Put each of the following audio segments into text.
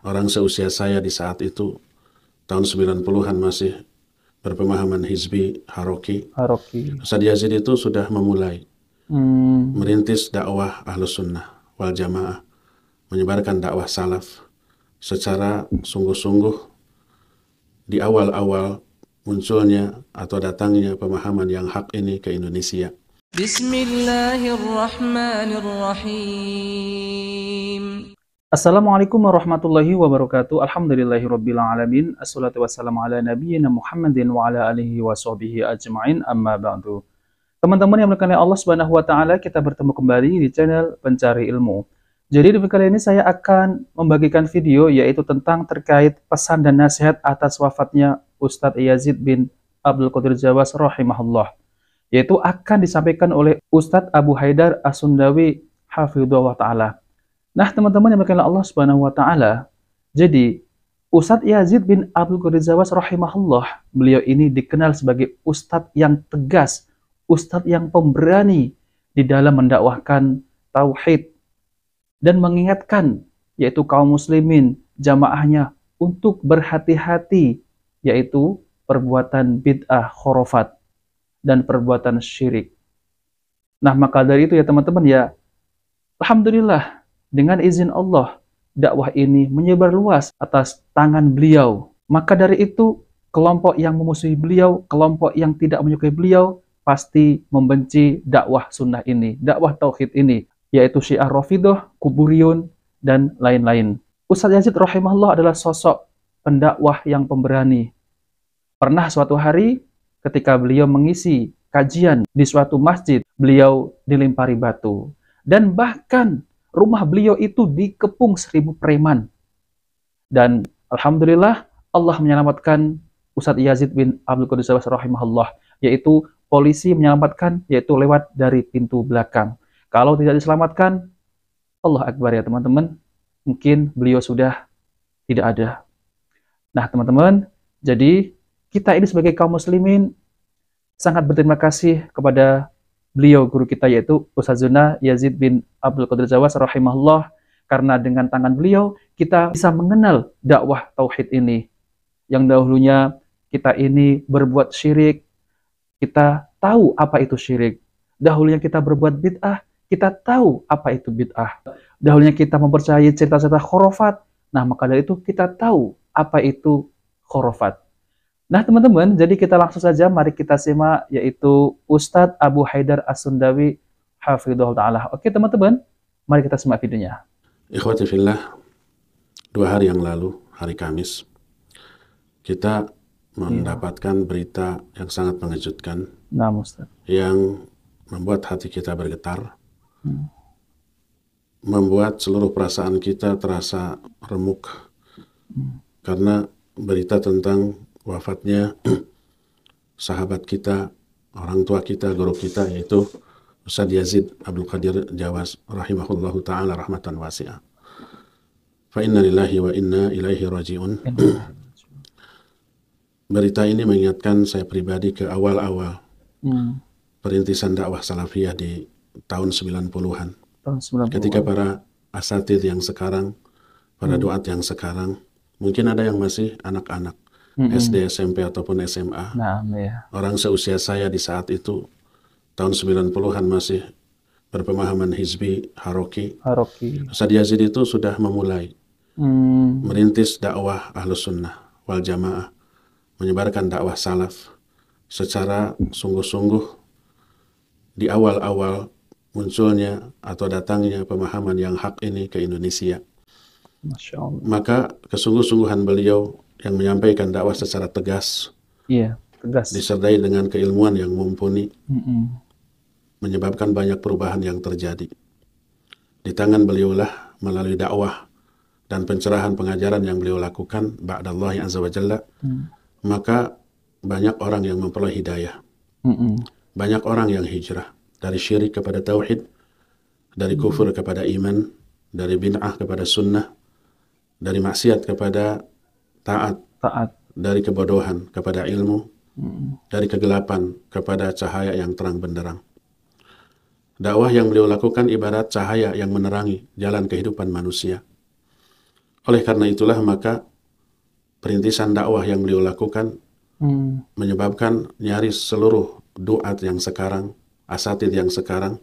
Orang seusia saya di saat itu, tahun 90-an masih berpemahaman hizbi Haroki. Haroki. Ustadz Yazid itu sudah memulai Hmm. merintis dakwah Ahlus Sunnah wal Jamaah, menyebarkan dakwah salaf secara sungguh-sungguh di awal-awal munculnya atau datangnya pemahaman yang hak ini ke Indonesia. Bismillahirrahmanirrahim. Assalamualaikum warahmatullahi wabarakatuh. Alhamdulillahirabbil alamin. Assalatu wassalamu ala nabiyyina Muhammadin wa ala alihi wa sahbihi ajma'in. Amma ba'du. Teman-teman yang dimuliakan Allah Subhanahu wa taala, kita bertemu kembali di channel Pencari Ilmu. Jadi di video kali ini saya akan membagikan video yaitu tentang terkait pesan dan nasihat atas wafatnya Ustadz Yazid bin Abdul Qadir Jawas rahimahullah. Yaitu akan disampaikan oleh Ustadz Abu Haidar As-Sundawi hafidhahullah taala. Nah, teman-teman yang dimuliakan Allah Subhanahu wa taala, jadi Ustadz Yazid bin Abdul Qadir Jawas rahimahullah, beliau ini dikenal sebagai ustadz yang tegas, ustadz yang pemberani di dalam mendakwahkan tauhid dan mengingatkan yaitu kaum muslimin, jamaahnya untuk berhati-hati yaitu perbuatan bid'ah, khurafat dan perbuatan syirik. Nah, maka dari itu ya teman-teman ya, alhamdulillah dengan izin Allah, dakwah ini menyebar luas atas tangan beliau. Maka dari itu, kelompok yang memusuhi beliau, kelompok yang tidak menyukai beliau, pasti membenci dakwah sunnah ini, dakwah tauhid ini, yaitu Syiah Rafidhah, Kuburiyun, dan lain-lain. Ustadz Yazid rahimahullah adalah sosok pendakwah yang pemberani. Pernah suatu hari, ketika beliau mengisi kajian di suatu masjid, beliau dilempari batu. Dan bahkan rumah beliau itu dikepung 1000 preman. Dan alhamdulillah Allah menyelamatkan Ustadz Yazid bin Abdul Qadir Jawas rahimahullah, yaitu polisi menyelamatkan yaitu lewat dari pintu belakang. Kalau tidak diselamatkan, Allah Akbar ya teman-teman, mungkin beliau sudah tidak ada. Nah teman-teman, jadi kita ini sebagai kaum muslimin sangat berterima kasih kepada beliau guru kita yaitu Ustadzuna Yazid bin Abdul Qadir Jawas rahimahullah, karena dengan tangan beliau kita bisa mengenal dakwah tauhid ini. Yang dahulunya kita ini berbuat syirik, kita tahu apa itu syirik. Dahulunya kita berbuat bid'ah, kita tahu apa itu bid'ah. Dahulunya kita mempercayai cerita-cerita khurafat, nah maka dari itu kita tahu apa itu khurafat. Nah teman-teman, jadi kita langsung saja mari kita simak yaitu Ustadz Abu Haidar As-Sundawi hafidhahullah ta'ala. Oke teman-teman, mari kita simak videonya. Ikhwati fillah, 2 hari yang lalu, hari Kamis, kita mendapatkan berita yang sangat mengejutkan, Nah Ustadz, yang membuat hati kita bergetar, membuat seluruh perasaan kita terasa remuk, karena berita tentang wafatnya sahabat kita, orang tua kita, guru kita, yaitu Ustadz Yazid Abdul Qadir Jawas rahimahullahu ta'ala rahmatan wasi'ah. Fa inna lillahi wa inna ilaihi raji'un. Berita ini mengingatkan saya pribadi ke awal-awal perintisan dakwah salafiyah di tahun 90-an. tahun 90-an. Ketika para asatidz yang sekarang, para duat yang sekarang, mungkin ada yang masih anak-anak, SD, SMP, ataupun SMA. Nah, ya. Orang seusia saya di saat itu, tahun 90-an masih berpemahaman hizbi Haroki. Ustadz Yazid itu sudah memulai merintis dakwah Ahlus Sunnah wal Jamaah, menyebarkan dakwah salaf secara sungguh-sungguh di awal-awal munculnya atau datangnya pemahaman yang hak ini ke Indonesia. Masya Allah. Maka kesungguh-sungguhan beliau yang menyampaikan dakwah secara tegas, tegas, disertai dengan keilmuan yang mumpuni, menyebabkan banyak perubahan yang terjadi. Di tangan beliaulah melalui dakwah dan pencerahan pengajaran yang beliau lakukan ba'dallahi azza wa jalla, maka banyak orang yang memperoleh hidayah. Banyak orang yang hijrah dari syirik kepada tauhid, dari kufur kepada iman, dari bid'ah kepada sunnah, dari maksiat kepada taat, dari kebodohan kepada ilmu, dari kegelapan kepada cahaya yang terang benderang. Dakwah yang beliau lakukan ibarat cahaya yang menerangi jalan kehidupan manusia. Oleh karena itulah maka perintisan dakwah yang beliau lakukan menyebabkan nyaris seluruh duat yang sekarang, asatid yang sekarang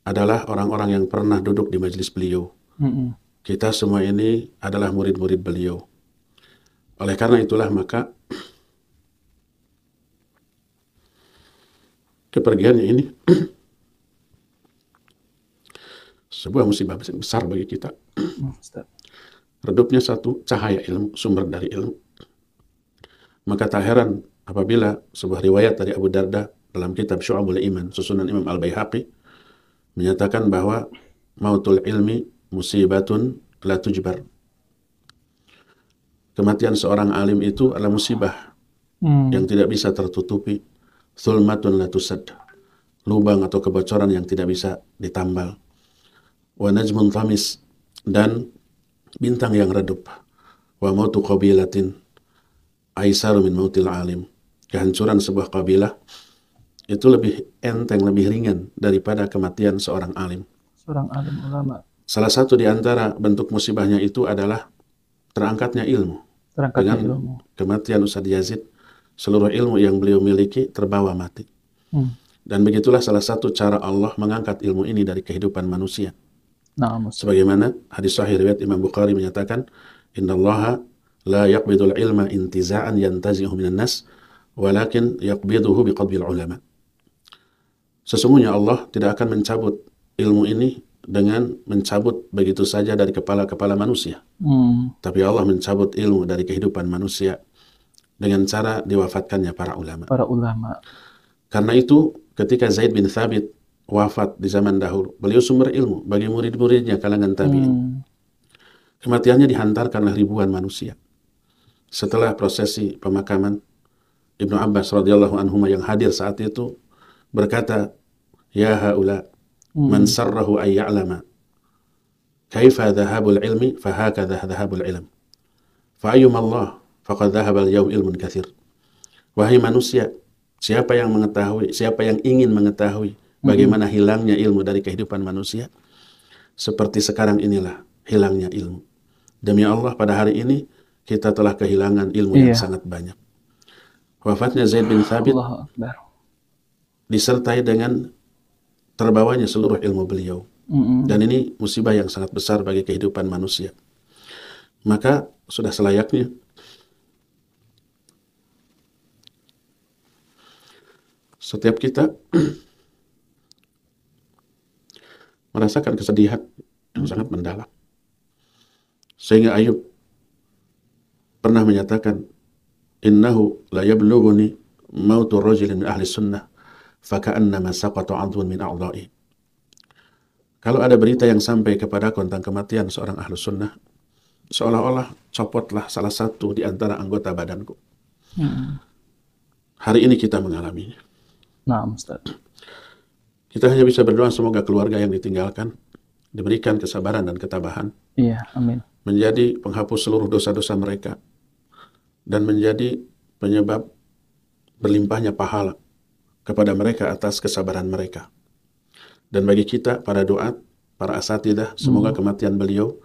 adalah orang-orang yang pernah duduk di majelis beliau. Kita semua ini adalah murid-murid beliau. Oleh karena itulah maka kepergiannya ini sebuah musibah besar bagi kita. Redupnya satu cahaya ilmu, sumber dari ilmu. Maka tak heran apabila sebuah riwayat dari Abu Darda dalam kitab Syu'abul Iman, susunan Imam Al-Baihaqi, menyatakan bahwa mautul ilmi musibatun la tujbar. Kematian seorang alim itu adalah musibah yang tidak bisa tertutupi. Thulmatun la tusad. Lubang atau kebocoran yang tidak bisa ditambal. Wa najmun tamis. Dan bintang yang redup. Wa mautu qabilatin aisaru min mautil alim. Kehancuran sebuah kabilah itu lebih enteng, lebih ringan daripada kematian seorang alim. Seorang alim ulama. Salah satu di antara bentuk musibahnya itu adalah terangkatnya ilmu. Dengan ilmu. Kematian Ustadz Yazid, seluruh ilmu yang beliau miliki terbawa mati. Dan begitulah salah satu cara Allah mengangkat ilmu ini dari kehidupan manusia. Sebagaimana hadis sahih riwayat Imam Bukhari menyatakan, innallaha la yaqbidul ilma intiza'an yantazi'uhu minan nas, walakin yaqbiduhu biqadbil ulama. Sesungguhnya Allah tidak akan mencabut ilmu ini dengan mencabut begitu saja dari kepala-kepala manusia. Tapi Allah mencabut ilmu dari kehidupan manusia dengan cara diwafatkannya para ulama. Karena itu ketika Zaid bin Thabit wafat di zaman dahulu, beliau sumber ilmu bagi murid-muridnya kalangan tabi'in. Kematiannya dihantarkan oleh ribuan manusia. Setelah prosesi pemakaman, Ibnu Abbas radhiyallahu anhuma yang hadir saat itu berkata, ya haula man sarrahu ay ya'lama kaifa dhahabul ilmi fahakadha dhahabul ilm fa ayyuma Allah faqad dhahaba al-yawm ilmun katsir. Wahai manusia, siapa yang ingin mengetahui bagaimana hilangnya ilmu dari kehidupan manusia, seperti sekarang inilah hilangnya ilmu. Demi Allah, pada hari ini kita telah kehilangan ilmu yang sangat banyak. Wafatnya Zaid bin Thabit disertai dengan terbawanya seluruh ilmu beliau. Dan ini musibah yang sangat besar bagi kehidupan manusia. Maka sudah selayaknya setiap kita merasakan kesedihan yang sangat mendalam. Sehingga Ayub pernah menyatakan, innahu la yablughuni mautu rajulin min ahli sunnah faka'annama saqata 'adwun min a'dha'i. Kalau ada berita yang sampai kepadaku tentang kematian seorang ahlu sunnah, seolah-olah copotlah salah satu di antara anggota badanku. Hari ini kita mengalaminya. Ustaz. Kita hanya bisa berdoa semoga keluarga yang ditinggalkan diberikan kesabaran dan ketabahan. Amin. Menjadi penghapus seluruh dosa-dosa mereka dan menjadi penyebab berlimpahnya pahala kepada mereka atas kesabaran mereka. Dan bagi kita, para doa, para asatidah, semoga kematian beliau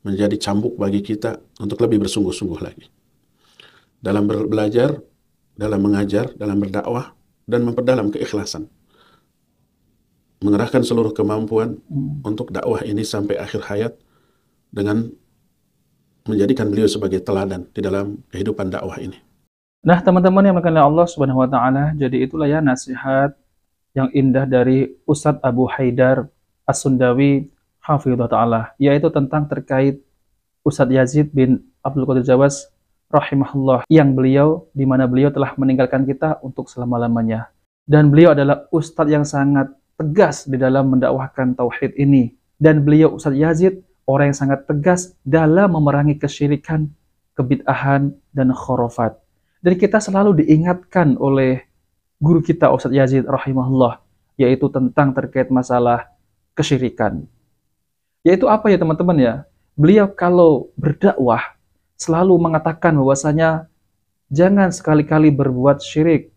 menjadi cambuk bagi kita untuk lebih bersungguh-sungguh lagi dalam belajar, dalam mengajar, dalam berdakwah, dan memperdalam keikhlasan. Mengerahkan seluruh kemampuan untuk dakwah ini sampai akhir hayat dengan menjadikan beliau sebagai teladan di dalam kehidupan dakwah ini. Nah, teman-teman yang dimuliakan Allah Subhanahu wa taala, jadi itulah ya nasihat yang indah dari Ustadz Abu Haidar As-Sundawi hafidhahullah taala, yaitu tentang terkait Ustadz Yazid bin Abdul Qadir Jawas rahimahullah, yang di mana beliau telah meninggalkan kita untuk selama-lamanya. Dan beliau adalah Ustadz yang sangat tegas di dalam mendakwahkan tauhid ini. Dan beliau Ustadz Yazid orang yang sangat tegas dalam memerangi kesyirikan, kebid'ahan, dan khurafat. Dan kita selalu diingatkan oleh guru kita Ustadz Yazid rahimahullah, yaitu tentang terkait masalah kesyirikan. Yaitu apa ya teman-teman ya? Beliau kalau berdakwah selalu mengatakan bahwasanya jangan sekali-kali berbuat syirik,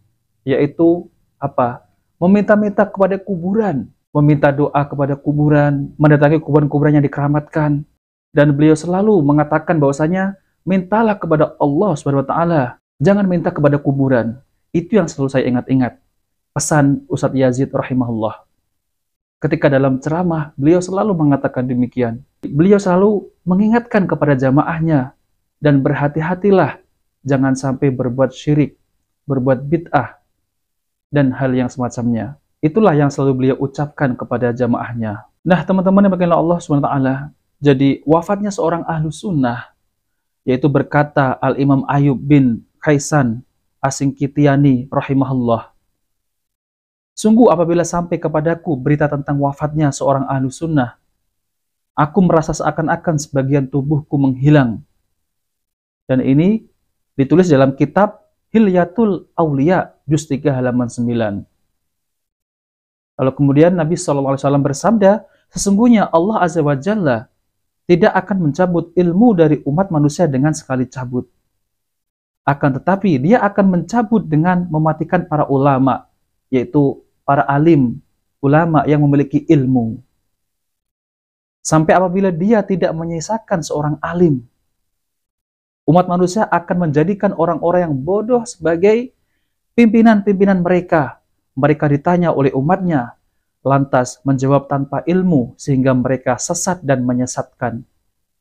yaitu apa? Meminta-minta kepada kuburan, meminta doa kepada kuburan, mendatangi kuburan-kuburan yang dikeramatkan. Dan beliau selalu mengatakan bahwasanya mintalah kepada Allah Subhanahu wa taala, jangan minta kepada kuburan. Itu yang selalu saya ingat-ingat. Pesan Ustadz Yazid rahimahullah. Ketika dalam ceramah, beliau selalu mengatakan demikian. Beliau selalu mengingatkan kepada jamaahnya, dan berhati-hatilah, jangan sampai berbuat syirik, berbuat bid'ah, dan hal yang semacamnya. Itulah yang selalu beliau ucapkan kepada jamaahnya. Nah, teman-teman yang berkenan Allah SWT, jadi wafatnya seorang ahlu sunnah, yaitu berkata Al-Imam Ayub bin Kaisan As-Singkitiani rahimahullah, sungguh apabila sampai kepadaku berita tentang wafatnya seorang ahlu sunnah, aku merasa seakan-akan sebagian tubuhku menghilang. Dan ini ditulis dalam kitab Hilyatul Aulia, juz 3 halaman 9. Lalu kemudian Nabi SAW bersabda, sesungguhnya Allah Azza wa Jalla tidak akan mencabut ilmu dari umat manusia dengan sekali cabut. Akan tetapi dia akan mencabut dengan mematikan para ulama, yaitu para alim, ulama yang memiliki ilmu. Sampai apabila dia tidak menyisakan seorang alim, umat manusia akan menjadikan orang-orang yang bodoh sebagai pimpinan-pimpinan mereka. Mereka ditanya oleh umatnya, lantas menjawab tanpa ilmu, sehingga mereka sesat dan menyesatkan.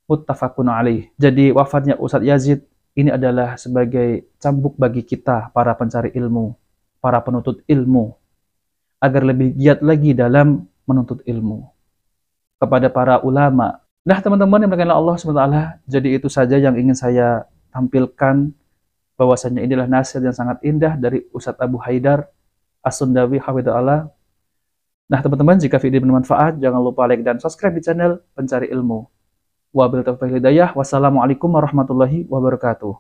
Muttafaqun alaih. Jadi wafatnya Ustadz Yazid ini adalah sebagai cambuk bagi kita, para pencari ilmu, para penuntut ilmu, agar lebih giat lagi dalam menuntut ilmu. Kepada para ulama. Nah, teman-teman yang berkenan Allah SWT, jadi itu saja yang ingin saya tampilkan, bahwasanya inilah nasihat yang sangat indah dari Ustadz Abu Haidar As-Sundawi hafidhahullah. Nah, teman-teman, jika video bermanfaat, jangan lupa like dan subscribe di channel Pencari Ilmu. Wabillahi taufiq wal hidayah. Wassalamualaikum warahmatullahi wabarakatuh.